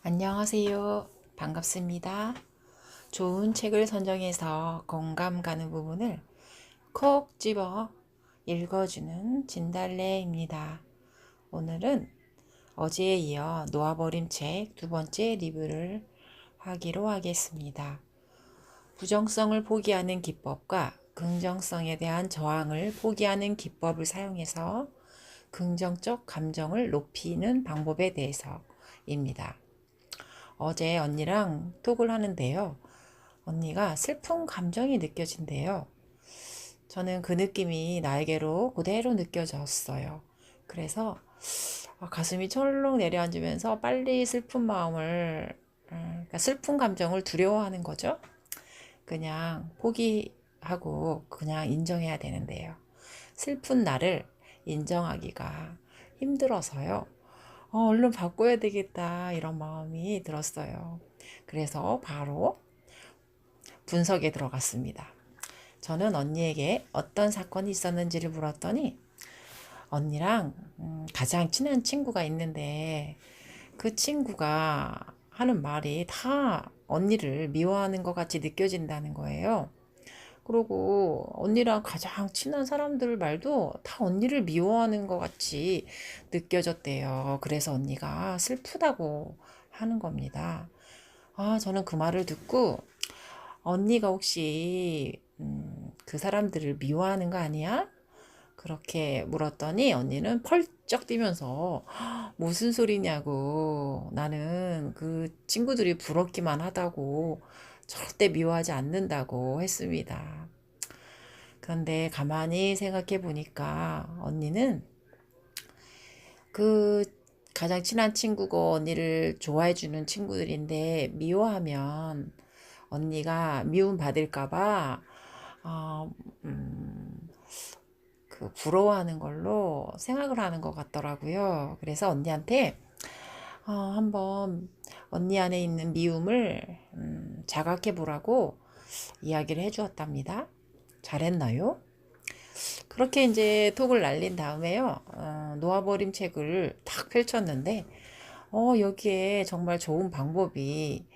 안녕하세요. 반갑습니다. 좋은 책을 선정해서 공감 가는 부분을 콕 집어 읽어주는 진달래입니다. 오늘은 어제에 이어 놓아버린 책 두 번째 리뷰를 하기로 하겠습니다. 부정성을 포기하는 기법과 긍정성에 대한 저항을 포기하는 기법을 사용해서 긍정적 감정을 높이는 방법에 대해서입니다. 어제 언니랑 톡을 하는데요. 언니가 슬픈 감정이 느껴진대요. 저는 그 느낌이 나에게로 그대로 느껴졌어요. 그래서 가슴이 철렁 내려앉으면서 빨리 슬픈 마음을, 그러니까 슬픈 감정을 두려워하는 거죠. 그냥 포기하고 그냥 인정해야 되는데요. 슬픈 나를 인정하기가 힘들어서요. 얼른 바꿔야 되겠다 이런 마음이 들었어요. 그래서 바로 분석에 들어갔습니다. 저는 언니에게 어떤 사건이 있었는지를 물었더니 언니랑 가장 친한 친구가 있는데 그 친구가 하는 말이 다 언니를 미워하는 것 같이 느껴진다는 거예요. 그리고 언니랑 가장 친한 사람들 말도 다 언니를 미워하는 것 같이 느껴졌대요. 그래서 언니가 슬프다고 하는 겁니다. 저는 그 말을 듣고 언니가 혹시 그 사람들을 미워하는 거 아니야? 그렇게 물었더니 언니는 펄쩍 뛰면서 무슨 소리냐고, 나는 그 친구들이 부럽기만 하다고, 절대 미워하지 않는다고 했습니다. 그런데 가만히 생각해 보니까 언니는 그 가장 친한 친구고 언니를 좋아해 주는 친구들인데 미워하면 언니가 미움 받을까봐 어, 음, 그 부러워하는 걸로 생각을 하는 것 같더라고요. 그래서 언니한테 한번 언니 안에 있는 미움을 자각해 보라고 이야기를 해주었답니다. 잘했나요? 그렇게 이제 톡을 날린 다음에요. 놓아버림 책을 탁 펼쳤는데, 여기에 정말 좋은 방법이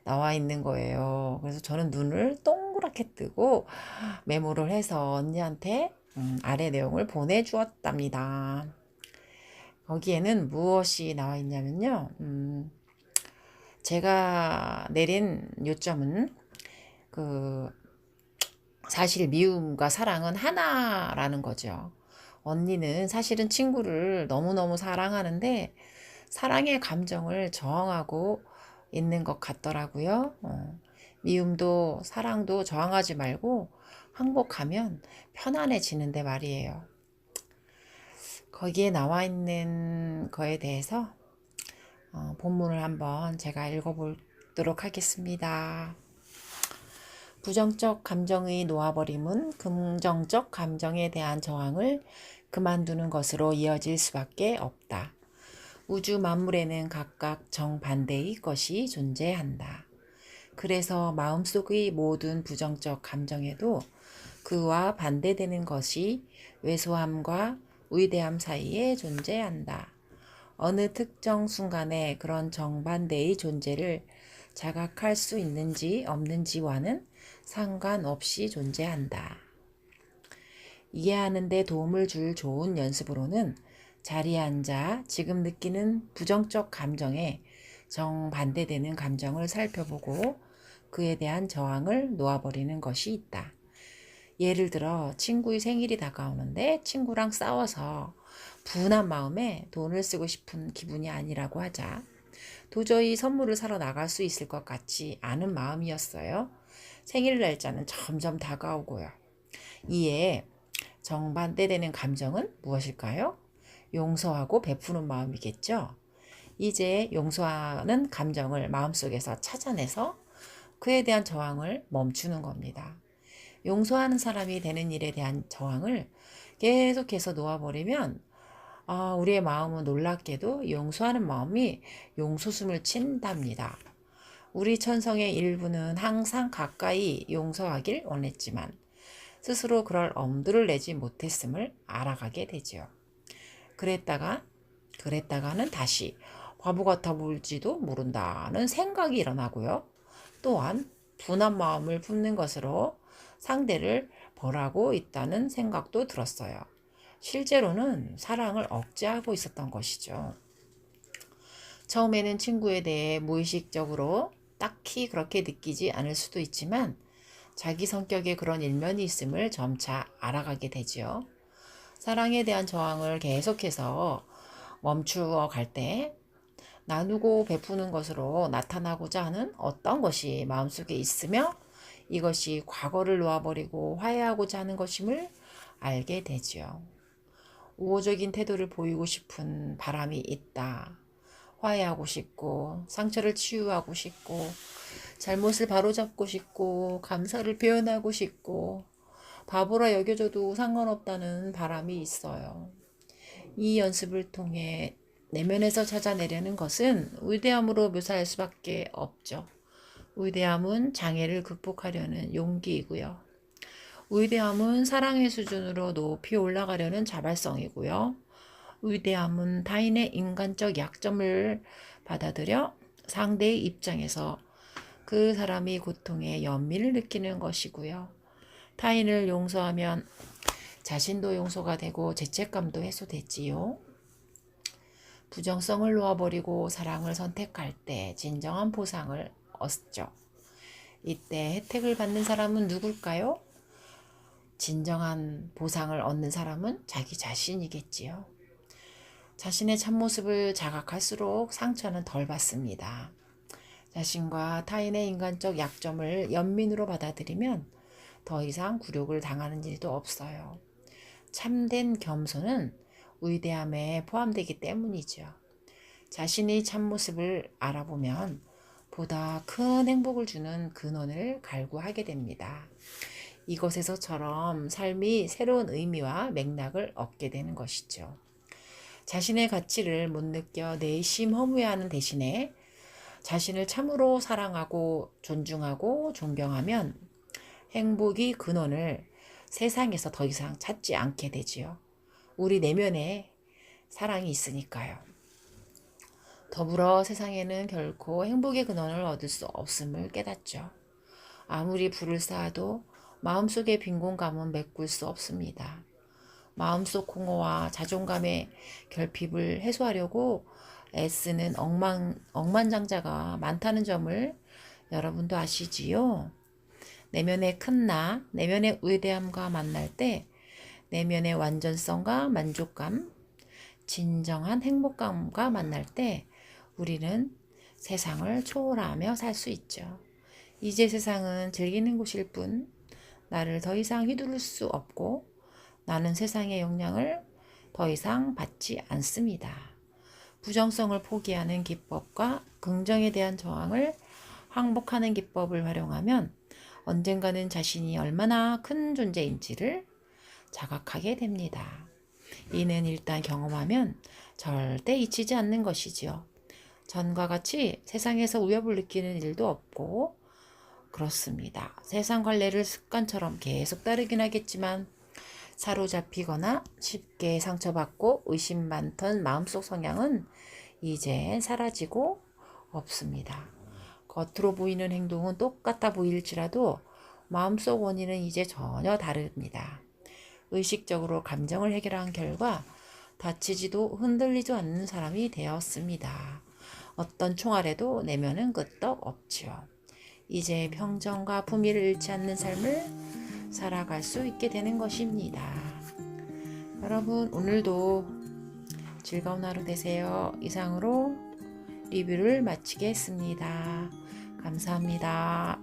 나와 있는 거예요. 그래서 저는 눈을 동그랗게 뜨고 메모를 해서 언니한테 아래 내용을 보내주었답니다. 거기에는 무엇이 나와 있냐면요. 제가 내린 요점은 그 사실 미움과 사랑은 하나라는 거죠. 언니는 사실은 친구를 너무너무 사랑하는데 사랑의 감정을 저항하고 있는 것 같더라고요. 미움도 사랑도 저항하지 말고 항복하면 편안해지는데 말이에요. 거기에 나와 있는 거에 대해서 본문을 한번 제가 읽어보도록 하겠습니다. 부정적 감정의 놓아버림은 긍정적 감정에 대한 저항을 그만두는 것으로 이어질 수밖에 없다. 우주 만물에는 각각 정반대의 것이 존재한다. 그래서 마음속의 모든 부정적 감정에도 그와 반대되는 것이 왜소함과 위대함 사이에 존재한다. 어느 특정 순간에 그런 정반대의 존재를 자각할 수 있는지 없는지와는 상관없이 존재한다. 이해하는 데 도움을 줄 좋은 연습으로는 자리에 앉아 지금 느끼는 부정적 감정에 정반대되는 감정을 살펴보고 그에 대한 저항을 놓아버리는 것이 있다. 예를 들어 친구의 생일이 다가오는데 친구랑 싸워서 분한 마음에 돈을 쓰고 싶은 기분이 아니라고 하자. 도저히 선물을 사러 나갈 수 있을 것 같지 않은 마음이었어요. 생일 날짜는 점점 다가오고요. 이에 정반대되는 감정은 무엇일까요? 용서하고 베푸는 마음이겠죠. 이제 용서하는 감정을 마음속에서 찾아내서 그에 대한 저항을 멈추는 겁니다. 용서하는 사람이 되는 일에 대한 저항을 계속해서 놓아버리면 우리의 마음은 놀랍게도 용서하는 마음이 용솟음을 친답니다. 우리 천성의 일부는 항상 가까이 용서하길 원했지만 스스로 그럴 엄두를 내지 못했음을 알아가게 되죠. 그랬다가는 다시 바보 같아 보일지도 모른다는 생각이 일어나고요. 또한 분한 마음을 품는 것으로 상대를 벌하고 있다는 생각도 들었어요. 실제로는 사랑을 억제하고 있었던 것이죠. 처음에는 친구에 대해 무의식적으로 딱히 그렇게 느끼지 않을 수도 있지만 자기 성격에 그런 일면이 있음을 점차 알아가게 되지요. 사랑에 대한 저항을 계속해서 멈추어 갈 때 나누고 베푸는 것으로 나타나고자 하는 어떤 것이 마음속에 있으며 이것이 과거를 놓아버리고 화해하고자 하는 것임을 알게 되지요. 우호적인 태도를 보이고 싶은 바람이 있다. 화해하고 싶고 상처를 치유하고 싶고 잘못을 바로잡고 싶고 감사를 표현하고 싶고 바보라 여겨져도 상관없다는 바람이 있어요. 이 연습을 통해 내면에서 찾아내려는 것은 위대함으로 묘사할 수밖에 없죠. 위대함은 장애를 극복하려는 용기이고요. 위대함은 사랑의 수준으로 높이 올라가려는 자발성이고요. 위대함은 타인의 인간적 약점을 받아들여 상대의 입장에서 그 사람이 고통에 연민을 느끼는 것이고요. 타인을 용서하면 자신도 용서가 되고 죄책감도 해소되지요. 부정성을 놓아버리고 사랑을 선택할 때 진정한 보상을 얻죠. 이때 혜택을 받는 사람은 누굴까요? 진정한 보상을 얻는 사람은 자기 자신이겠지요. 자신의 참모습을 자각할수록 상처는 덜 받습니다. 자신과 타인의 인간적 약점을 연민으로 받아들이면 더 이상 굴욕을 당하는 일도 없어요. 참된 겸손은 위대함에 포함되기 때문이죠. 자신의 참모습을 알아보면 보다 큰 행복을 주는 근원을 갈구하게 됩니다. 이곳에서처럼 삶이 새로운 의미와 맥락을 얻게 되는 것이죠. 자신의 가치를 못 느껴 내심 허무해하는 대신에 자신을 참으로 사랑하고 존중하고 존경하면 행복의 근원을 세상에서 더 이상 찾지 않게 되지요. 우리 내면에 사랑이 있으니까요. 더불어 세상에는 결코 행복의 근원을 얻을 수 없음을 깨닫죠. 아무리 불을 쌓아도 마음속의 빈 공간은 메꿀 수 없습니다. 마음속 공허와 자존감의 결핍을 해소하려고 애쓰는 억만장자가 많다는 점을 여러분도 아시지요? 내면의 큰 나, 내면의 위대함과 만날 때 내면의 완전성과 만족감, 진정한 행복감과 만날 때 우리는 세상을 초월하며 살 수 있죠. 이제 세상은 즐기는 곳일 뿐 나를 더 이상 휘두를 수 없고 나는 세상의 영향을 더 이상 받지 않습니다. 부정성을 포기하는 기법과 긍정에 대한 저항을 항복하는 기법을 활용하면 언젠가는 자신이 얼마나 큰 존재인지를 자각하게 됩니다. 이는 일단 경험하면 절대 잊히지 않는 것이지요. 전과 같이 세상에서 위협을 느끼는 일도 없고 그렇습니다. 세상 관례를 습관처럼 계속 따르긴 하겠지만 사로잡히거나 쉽게 상처받고 의심 많던 마음속 성향은 이제 사라지고 없습니다. 겉으로 보이는 행동은 똑같아 보일지라도 마음속 원인은 이제 전혀 다릅니다. 의식적으로 감정을 해결한 결과 다치지도 흔들리지 않는 사람이 되었습니다. 어떤 총알에도 내면은 끄떡 없지요. 이제 평정과 품위를 잃지 않는 삶을 살아갈 수 있게 되는 것입니다. 여러분 오늘도 즐거운 하루 되세요. 이상으로 리뷰를 마치겠습니다. 감사합니다.